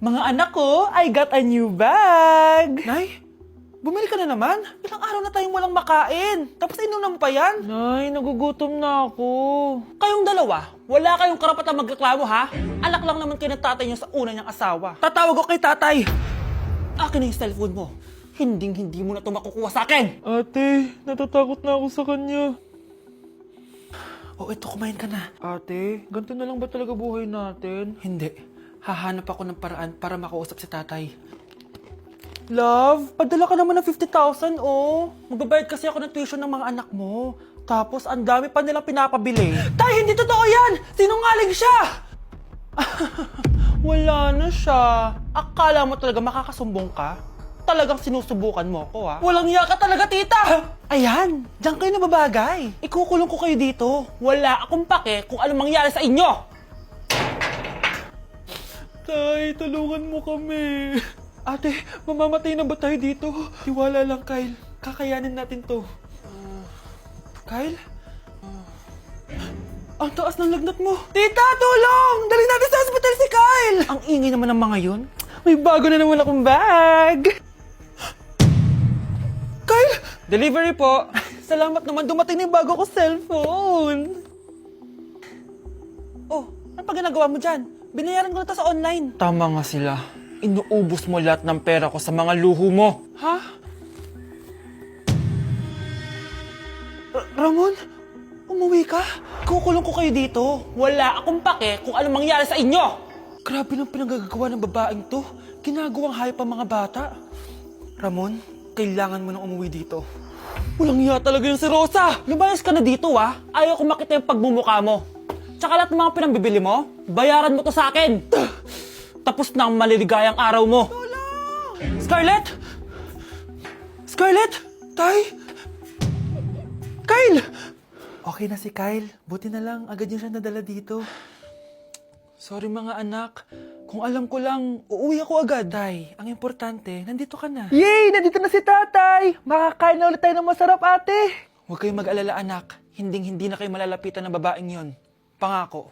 Mga anak ko, I got a new bag! Nay, bumili ka na naman? Ilang araw na tayong walang makain. Tapos inunan pa yan? Nay, nagugutom na ako. Kayong dalawa, wala kayong karapatang magreklamo ha? Anak lang naman kayo ng tatay niyo sa una niyang asawa. Tatawag ko kay tatay. Akin na yung cellphone mo. Hindi mo na ito makukuha sa akin. Ate, natatakot na ako sa kanya. O ito, kumain ka na. Ate, ganito na lang ba talaga buhay natin? Hindi. Hahanap ako ng paraan para makausap si tatay. Love, padala ka naman ng 50,000, oh. Magbabayad kasi ako ng tuition ng mga anak mo. Tapos, ang dami pa nilang pinapabili. Tay, hindi totoo yan! Sinungaling siya! Wala na siya. Akala mo talaga makakasumbong ka? Talagang sinusubukan mo ko, ha? Walang iya ka talaga, tita! Ayan, diyan kayo nababagay. Ikukulong ko kayo dito. Wala akong pake kung ano mangyari sa inyo. Tay, tulungan mo kami. Ate, mamamatay na ba tayo dito? Tiwala lang, Kyle. Kakayanin natin to. Kyle? Ang taas ng lagnat mo. Tita, tulong! Dali natin sa hospital si Kyle! Ang ingay naman ng mga yun. May bago na naman akong bag! Kyle! Delivery po! Salamat naman, dumating na yung bago ko cellphone. Oh, ano pa ginagawa mo dyan? Binayaran ko na to sa online. Tama nga sila. Inuubos mo lahat ng pera ko sa mga luho mo. Ha? Ramon? Umuwi ka? Kukulong ko kayo dito. Wala akong pake kung ano mangyari sa inyo. Grabe ng pinagagawa ng babaeng to. Ginagawang hayop ang mga bata. Ramon, kailangan mo nang umuwi dito. Walang iya talaga yung si Rosa! Lumayas ka na dito, ha? Ayaw ko makita yung pagmumukha mo. Tsaka lahat ng mga pinambibili mo, bayaran mo to sa akin. Tapos na ang maliligayang araw mo. Scarlett? Scarlett? Tay! Kyle! Okay na si Kyle. Buti na lang, agad niya siya nadala dito. Sorry mga anak. Kung alam ko lang, uuwi ako agad. Tay, ang importante, nandito ka na. Yay! Nandito na si tatay! Makakain na ulit tayo ng masarap, ate! Huwag kayong mag-alala, anak. Hinding-hindi na kayo malalapitan ng babaeng yon. Pangako.